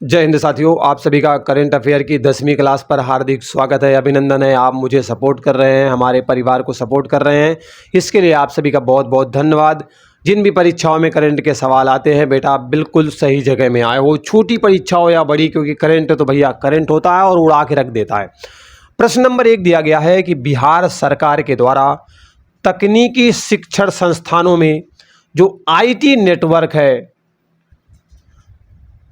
जय हिंद साथियों, आप सभी का करंट अफेयर की 10वीं क्लास पर हार्दिक स्वागत है, अभिनंदन है। आप मुझे सपोर्ट कर रहे हैं, हमारे परिवार को सपोर्ट कर रहे हैं, इसके लिए आप सभी का बहुत बहुत धन्यवाद। जिन भी परीक्षाओं में करंट के सवाल आते हैं बेटा, आप बिल्कुल सही जगह में आए हो, छोटी परीक्षा हो या बड़ी, क्योंकि करंट तो भैया करंट होता है और उड़ा के रख देता है। प्रश्न नंबर 1 दिया गया है कि बिहार सरकार के द्वारा तकनीकी शिक्षण संस्थानों में जो IT नेटवर्क है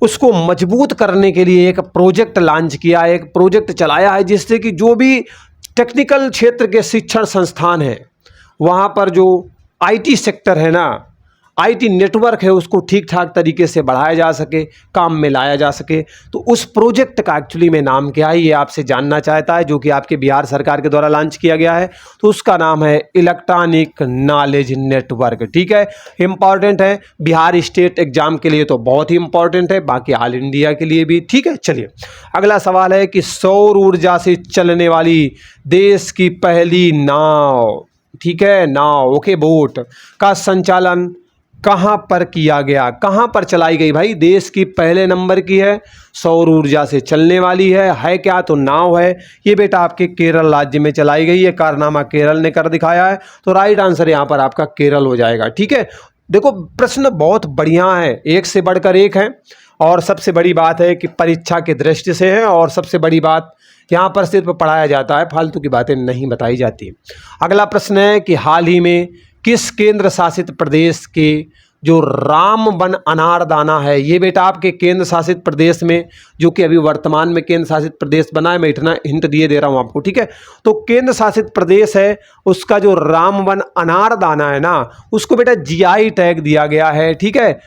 उसको मजबूत करने के लिए एक प्रोजेक्ट लॉन्च किया है, एक प्रोजेक्ट चलाया है, जिससे कि जो भी टेक्निकल क्षेत्र के शिक्षण संस्थान हैं वहाँ पर जो IT सेक्टर है ना, IT नेटवर्क है, उसको ठीक ठाक तरीके से बढ़ाया जा सके, काम में लाया जा सके। तो उस प्रोजेक्ट का एक्चुअली में नाम क्या है ये आपसे जानना चाहता है, जो कि आपके बिहार सरकार के द्वारा लॉन्च किया गया है। तो उसका नाम है इलेक्ट्रॉनिक नॉलेज नेटवर्क। ठीक है, इंपॉर्टेंट है, बिहार स्टेट एग्जाम के लिए तो बहुत ही इंपॉर्टेंट है, बाकी ऑल इंडिया के लिए भी। ठीक है, चलिए अगला सवाल है कि सौर ऊर्जा से चलने वाली देश की पहली नाव, ठीक है, नाव, ओके, बोट का संचालन कहाँ पर किया गया, कहाँ पर चलाई गई भाई? देश की पहले नंबर की है, सौर ऊर्जा से चलने वाली है क्या? तो नाव है। ये बेटा आपके केरल राज्य में चलाई गई है, कारनामा केरल ने कर दिखाया है। तो राइट आंसर यहाँ पर आपका केरल हो जाएगा। ठीक है, देखो प्रश्न बहुत बढ़िया है, एक से बढ़कर एक है, और सबसे बड़ी बात है कि परीक्षा की दृष्टि से है, और सबसे बड़ी बात यहाँ पर सिर्फ पढ़ाया जाता है, फालतू की बातें नहीं बताई जाती। अगला प्रश्न है कि हाल ही में किस केंद्र शासित प्रदेश के जो रामबन अनारदाना है, ये बेटा आपके केंद्र शासित प्रदेश में, जो कि अभी वर्तमान में केंद्र शासित प्रदेश बना है, मैं इतना हिंट दिए दे रहा हूँ आपको। ठीक है, तो केंद्र शासित प्रदेश है, उसका जो रामबन अनारदाना है ना, उसको बेटा GI टैग दिया गया है। ठीक है,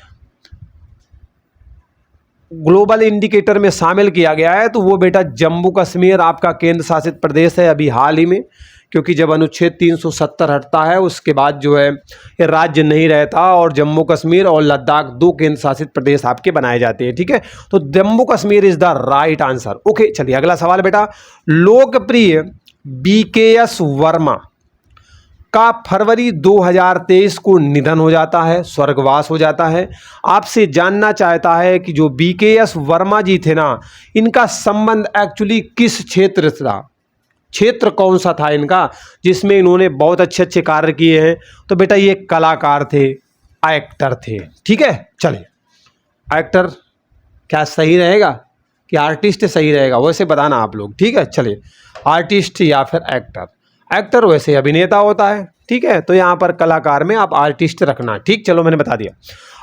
ग्लोबल इंडिकेटर में शामिल किया गया है। तो वो बेटा जम्मू कश्मीर आपका केंद्र शासित प्रदेश है अभी हाल ही में, क्योंकि जब अनुच्छेद 370 हटता है उसके बाद जो है ये राज्य नहीं रहता, और जम्मू कश्मीर और लद्दाख 2 केंद्र शासित प्रदेश आपके बनाए जाते हैं। ठीक है, तो Jammu Kashmir is the right answer. Okay, चलिए अगला सवाल बेटा, लोकप्रिय BKS वर्मा का फरवरी 2023 को निधन हो जाता है, स्वर्गवास हो जाता है। आपसे जानना चाहता है कि जो BKS वर्मा जी थे ना, इनका संबंध एक्चुअली किस क्षेत्र से था, क्षेत्र कौन सा था इनका जिसमें इन्होंने बहुत अच्छे अच्छे कार्य किए हैं? तो बेटा ये कलाकार थे, एक्टर थे। ठीक है, चलिए एक्टर क्या सही रहेगा कि आर्टिस्ट सही रहेगा, वैसे बताना आप लोग। ठीक है, चलिए आर्टिस्ट या फिर एक्टर। एक्टर वैसे अभिनेता होता है। ठीक है, तो यहाँ पर कलाकार में आप आर्टिस्ट रखना। ठीक, चलो मैंने बता दिया।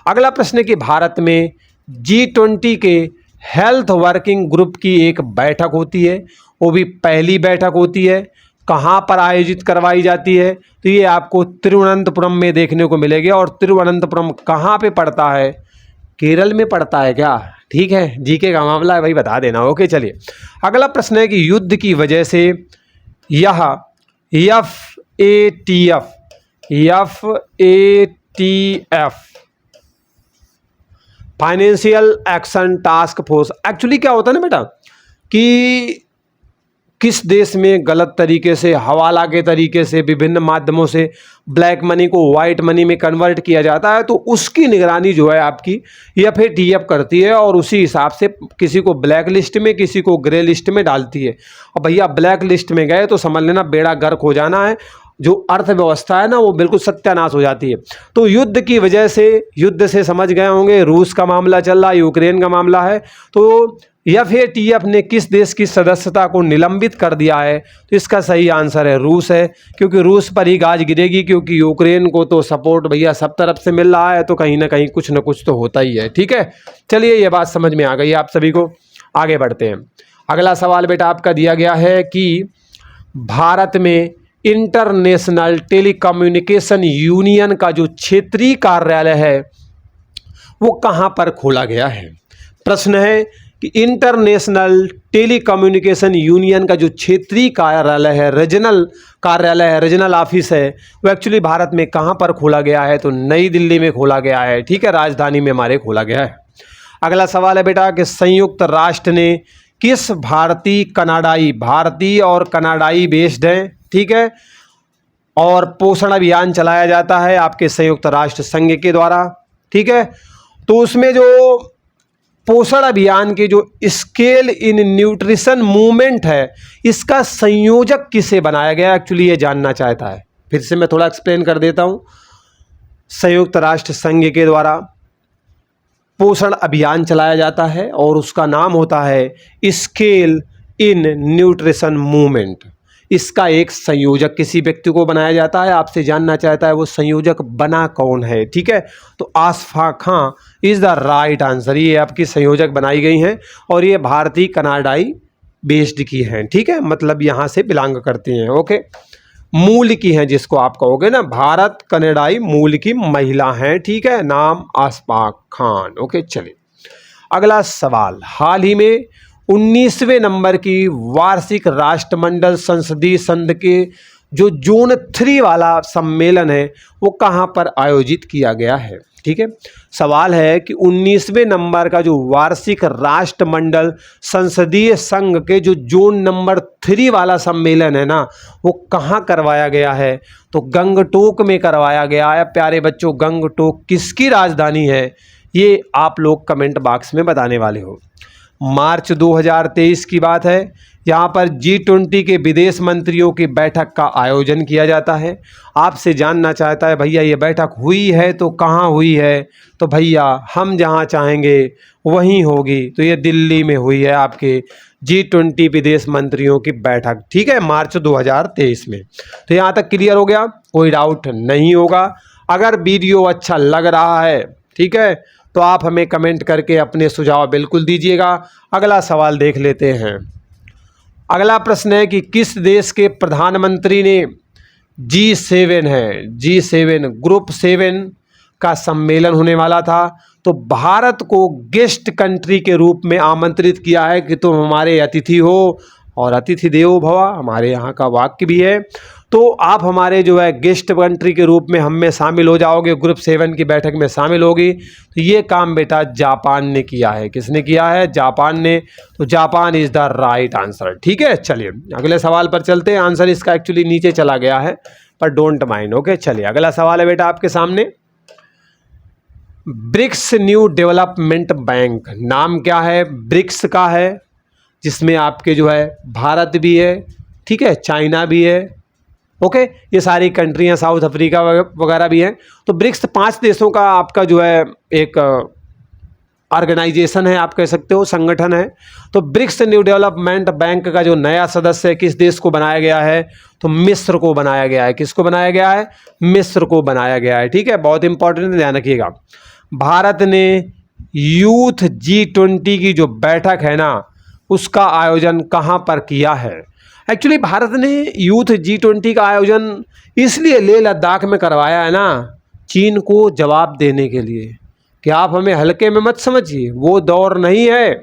अगला प्रश्न है कि भारत में G20 के हेल्थ वर्किंग ग्रुप की एक बैठक होती है, वो भी पहली बैठक होती है, कहाँ पर आयोजित करवाई जाती है? तो ये आपको तिरुवनंतपुरम में देखने को मिलेगी। और तिरुवनंतपुरम कहाँ पे पड़ता है? केरल में पड़ता है क्या? ठीक है, जीके का मामला है भाई, बता देना। ओके, चलिए अगला प्रश्न है कि युद्ध की वजह से यह FATF financial action task force actually क्या होता है ना बेटा, कि किस देश में गलत तरीके से, हवाला के तरीके से, विभिन्न माध्यमों से ब्लैक मनी को वाइट मनी में कन्वर्ट किया जाता है, तो उसकी निगरानी जो है आपकी FATF करती है, और उसी हिसाब से किसी को ब्लैक लिस्ट में, किसी को ग्रे लिस्ट में डालती है। और भैया ब्लैक लिस्ट में गए तो समझ लेना बेड़ा गर्क हो जाना है, जो अर्थव्यवस्था है ना वो बिल्कुल सत्यानाश हो जाती है। तो युद्ध की वजह से, युद्ध से समझ गए होंगे, रूस का मामला चल रहा है, यूक्रेन का मामला है, तो FATF ने किस देश की सदस्यता को निलंबित कर दिया है? तो इसका सही आंसर है रूस है, क्योंकि रूस पर ही गाज गिरेगी, क्योंकि यूक्रेन को तो सपोर्ट भैया सब तरफ से मिल रहा है, तो कहीं ना कहीं कुछ ना कुछ तो होता ही है। ठीक है, चलिए ये बात समझ में आ गई आप सभी को, आगे बढ़ते हैं। अगला सवाल बेटा आपका दिया गया है कि भारत में इंटरनेशनल टेलीकम्युनिकेशन यूनियन का जो क्षेत्रीय कार्यालय है वो कहाँ पर खोला गया है? प्रश्न है कि इंटरनेशनल टेलीकम्युनिकेशन यूनियन का जो क्षेत्रीय कार्यालय है, रीजनल कार्यालय है, रीजनल ऑफिस है, वो एक्चुअली भारत में कहाँ पर खोला गया है? तो नई दिल्ली में खोला गया है। ठीक है, राजधानी में हमारे खोला गया है। अगला सवाल है बेटा कि संयुक्त राष्ट्र ने किस भारतीय और कनाडाई बेस्ड है, ठीक है, और पोषण अभियान चलाया जाता है आपके संयुक्त राष्ट्र संघ के द्वारा। ठीक है, तो उसमें जो पोषण अभियान के जो स्केल इन न्यूट्रिशन मूवमेंट है, इसका संयोजक किसे बनाया गया, एक्चुअली ये जानना चाहता है। फिर से मैं थोड़ा एक्सप्लेन कर देता हूँ। संयुक्त राष्ट्र संघ के द्वारा पोषण अभियान चलाया जाता है और उसका नाम होता है स्केल इन न्यूट्रिशन मूवमेंट। इसका एक संयोजक किसी व्यक्ति को बनाया जाता है। आपसे जानना चाहता है वो संयोजक बना कौन है, ठीक है। तो आसफा खां इज़ द राइट आंसर। ये आपकी संयोजक बनाई गई हैं और ये भारतीय कनाडाई बेस्ड की हैं, ठीक है, मतलब यहाँ से बिलोंग करती हैं। ओके, मूल की हैं जिसको आप कहोगे ना, भारत कनाडाई मूल की महिला हैं, ठीक है, नाम आसफा खान। ओके, चलिए अगला सवाल। हाल ही में 19वें नंबर की वार्षिक राष्ट्रमंडल संसदीय संघ के जो जोन 3 वाला सम्मेलन है वो कहाँ पर आयोजित किया गया है, ठीक है। सवाल है कि 19वें नंबर का जो वार्षिक राष्ट्रमंडल संसदीय संघ के जो जोन नंबर 3 वाला सम्मेलन है ना, वो कहाँ करवाया गया है, तो गंगटोक में करवाया गया है। प्यारे बच्चों, गंगटोक किसकी राजधानी है, ये आप लोग कमेंट बॉक्स में बताने वाले हो। मार्च 2023 की बात है। यहाँ पर G20 के विदेश मंत्रियों की बैठक का आयोजन किया जाता है। आपसे जानना चाहता है भैया ये बैठक हुई है तो कहाँ हुई है, तो भैया हम जहाँ चाहेंगे वहीं होगी। तो ये दिल्ली में हुई है आपके G20 विदेश मंत्रियों की बैठक, ठीक है, मार्च 2023 में। तो यहाँ तक क्लियर हो गया, कोई डाउट नहीं होगा। अगर वीडियो अच्छा लग रहा है, ठीक है, तो आप हमें कमेंट करके अपने सुझाव बिल्कुल दीजिएगा। अगला सवाल देख लेते हैं। अगला प्रश्न है कि किस देश के प्रधानमंत्री ने G7 है, G7 ग्रुप 7 का सम्मेलन होने वाला था, तो भारत को गेस्ट कंट्री के रूप में आमंत्रित किया है कि तुम हमारे अतिथि हो, और अतिथि देवो भव हमारे यहाँ का वाक्य भी है। तो आप हमारे जो है गेस्ट कंट्री के रूप में हम में शामिल हो जाओगे, ग्रुप 7 की बैठक में शामिल होगी। तो ये काम बेटा जापान ने किया है। किसने किया है, जापान ने। तो Japan is the right answer, ठीक है। चलिए अगले सवाल पर चलते हैं। आंसर इसका एक्चुअली नीचे चला गया है पर डोंट माइंड। ओके, चलिए अगला सवाल है बेटा आपके सामने। ब्रिक्स न्यू डेवलपमेंट बैंक, नाम क्या है, ब्रिक्स का है, जिसमें आपके जो है भारत भी है, ठीक है, चाइना भी है, ओके, ये सारी कंट्रियां, साउथ अफ्रीका वगैरह भी हैं। तो ब्रिक्स 5 देशों का आपका जो है एक ऑर्गेनाइजेशन है, आप कह सकते हो, संगठन है। तो ब्रिक्स न्यू डेवलपमेंट बैंक का जो नया सदस्य है किस देश को बनाया गया है, तो मिस्र को बनाया गया है। किसको बनाया गया है, मिस्र को बनाया गया है, ठीक है, बहुत इंपॉर्टेंट, ध्यान रखिएगा। भारत ने यूथ G20 की जो बैठक है ना, उसका आयोजन कहाँ पर किया है। एक्चुअली भारत ने यूथ G20 का आयोजन इसलिए लेह लद्दाख में करवाया है ना, चीन को जवाब देने के लिए, कि आप हमें हल्के में मत समझिए। वो दौर नहीं है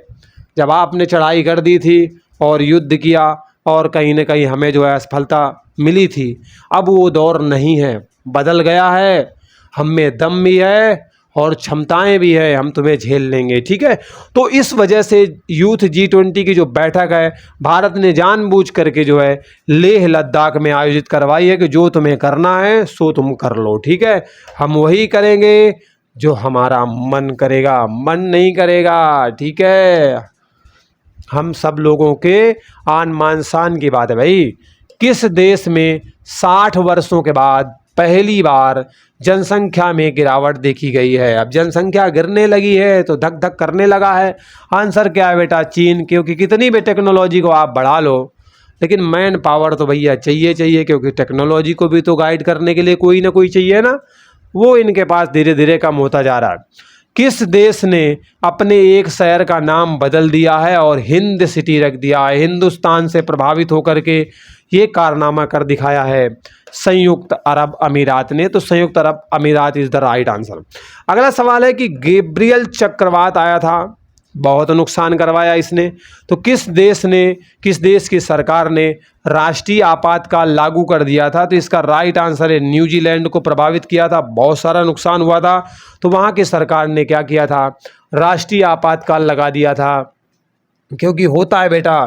जब आपने चढ़ाई कर दी थी और युद्ध किया और कहीं ना कहीं हमें जो है असफलता मिली थी। अब वो दौर नहीं है, बदल गया है। हम में दम भी है और क्षमताएं भी है, हम तुम्हें झेल लेंगे, ठीक है। तो इस वजह से यूथ G20 की जो बैठक है भारत ने जानबूझ करके जो है लेह लद्दाख में आयोजित करवाई है कि जो तुम्हें करना है सो तुम कर लो, ठीक है। हम वही करेंगे जो हमारा मन करेगा, मन नहीं करेगा, ठीक है। हम सब लोगों के आन मान शान की बात है भाई। किस देश में 60 वर्षों के बाद पहली बार जनसंख्या में गिरावट देखी गई है। अब जनसंख्या गिरने लगी है तो धक धक करने लगा है। आंसर क्या है बेटा, चीन। क्योंकि कितनी भी टेक्नोलॉजी को आप बढ़ा लो, लेकिन मैन पावर तो भैया चाहिए, क्योंकि टेक्नोलॉजी को भी तो गाइड करने के लिए कोई ना कोई चाहिए ना। वो इनके पास धीरे धीरे कम होता जा रहा है। किस देश ने अपने एक शहर का नाम बदल दिया है और हिंद सिटी रख दिया है, हिंदुस्तान से प्रभावित होकर के ये कारनामा कर दिखाया है, संयुक्त अरब अमीरात ने। तो संयुक्त अरब अमीरात इज़ द राइट आंसर। अगला सवाल है कि गैब्रियल चक्रवात आया था, बहुत नुकसान करवाया इसने। तो किस देश की सरकार ने राष्ट्रीय आपातकाल लागू कर दिया था, तो इसका राइट आंसर है न्यूजीलैंड को प्रभावित किया था, बहुत सारा नुकसान हुआ था। तो वहाँ की सरकार ने क्या किया था, राष्ट्रीय आपातकाल लगा दिया था। क्योंकि होता है बेटा,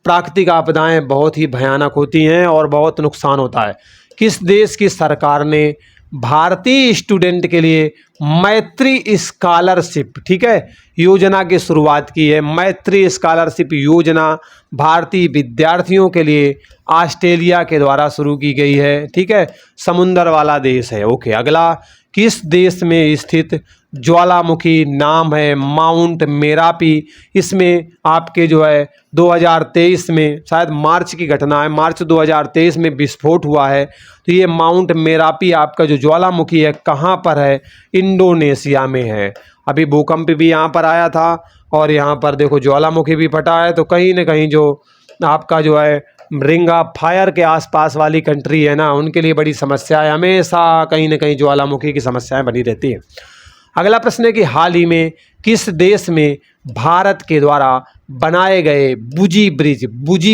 प्राकृतिक आपदाएं बहुत ही भयानक होती हैं और बहुत नुकसान होता है। किस देश की सरकार ने भारतीय स्टूडेंट के लिए मैत्री स्कॉलरशिप, ठीक है, योजना की शुरुआत की है। मैत्री स्कॉलरशिप योजना भारतीय विद्यार्थियों के लिए ऑस्ट्रेलिया के द्वारा शुरू की गई है, ठीक है, समुंदर वाला देश है। ओके, अगला, किस देश में स्थित ज्वालामुखी नाम है माउंट मेरापी। इसमें आपके जो है 2023 में, शायद मार्च की घटना है, मार्च 2023 में विस्फोट हुआ है। तो ये माउंट मेरापी आपका जो ज्वालामुखी है कहाँ पर है? इंडोनेशिया में है। अभी भूकंप भी यहाँ पर आया था और यहाँ पर देखो ज्वालामुखी भी फटा है। तो कहीं ना कहीं जो आपका जो है रिंग ऑफ फायर के आसपास वाली कंट्री है ना, उनके लिए बड़ी समस्या है, हमेशा कहीं ना कहीं ज्वालामुखी की समस्याएं बनी रहती हैं। अगला प्रश्न है कि हाल ही में किस देश में भारत के द्वारा बनाए गए बुजी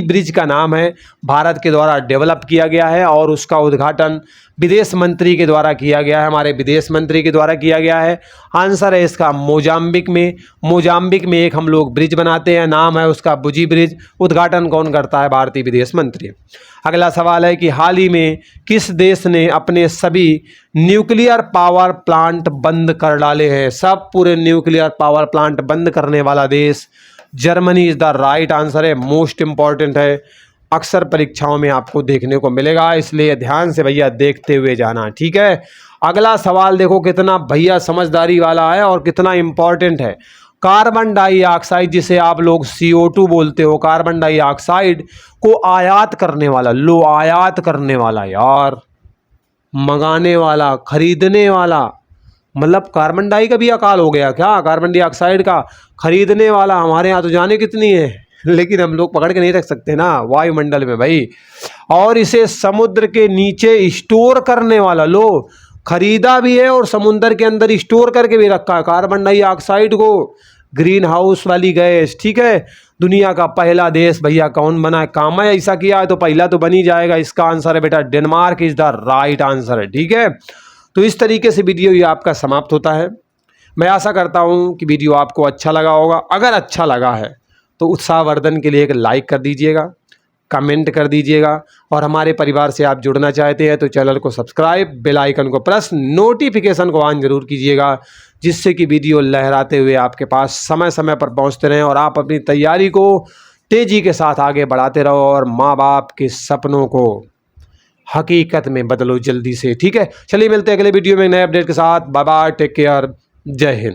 ब्रिज का नाम है, भारत के द्वारा डेवलप किया गया है और उसका उद्घाटन विदेश मंत्री के द्वारा किया गया है, हमारे विदेश मंत्री के द्वारा किया गया है। आंसर है इसका मोजाम्बिक में। मोजाम्बिक में एक हम लोग ब्रिज बनाते हैं, नाम है उसका बुजी ब्रिज। उद्घाटन कौन करता है? भारतीय विदेश मंत्री। अगला सवाल है कि हाल ही में किस देश ने अपने सभी न्यूक्लियर पावर प्लांट बंद कर डाले हैं? सब पूरे न्यूक्लियर पावर प्लांट बंद करने वाला देश Germany is the right answer है। मोस्ट इंपॉर्टेंट है, अक्सर परीक्षाओं में आपको देखने को मिलेगा, इसलिए ध्यान से भैया देखते हुए जाना, ठीक है। अगला सवाल देखो कितना भैया समझदारी वाला है और कितना इंपॉर्टेंट है। कार्बन डाइऑक्साइड, जिसे आप लोग CO2 बोलते हो, कार्बन डाइऑक्साइड को आयात करने वाला, लो आयात करने वाला यार, मंगाने वाला, खरीदने वाला, मतलब कार्बन डाई का भी अकाल हो गया क्या? कार्बन डाइऑक्साइड का खरीदने वाला, हमारे यहाँ तो जाने कितनी है, लेकिन हम लोग पकड़ के नहीं रख सकते ना वायुमंडल में भाई। और इसे समुद्र के नीचे स्टोर करने वाला, लो खरीदा भी है और समुद्र के अंदर स्टोर करके भी रखा है कार्बन डाइऑक्साइड को, ग्रीन हाउस वाली गैस, ठीक है। दुनिया का पहला देश भैया कौन बना है? काम है ऐसा किया है तो पहला तो बन ही जाएगा। इसका आंसर है बेटा Denmark is the right answer है, ठीक है। तो इस तरीके से वीडियो ये आपका समाप्त होता है। मैं आशा करता हूँ कि वीडियो आपको अच्छा लगा होगा। अगर अच्छा लगा है तो उत्साहवर्धन के लिए एक लाइक कर दीजिएगा, कमेंट कर दीजिएगा और हमारे परिवार से आप जुड़ना चाहते हैं तो चैनल को सब्सक्राइब, बेल आइकन को प्रेस, नोटिफिकेशन को ऑन जरूर कीजिएगा, जिससे कि वीडियो लहराते हुए आपके पास समय समय पर पहुंचते रहें और आप अपनी तैयारी को तेज़ी के साथ आगे बढ़ाते रहो और माँ बाप के सपनों को हकीकत में बदलो जल्दी से, ठीक है। चलिए मिलते हैं अगले वीडियो में नए अपडेट के साथ। बाय बाय, टेक केयर, जय हिंद।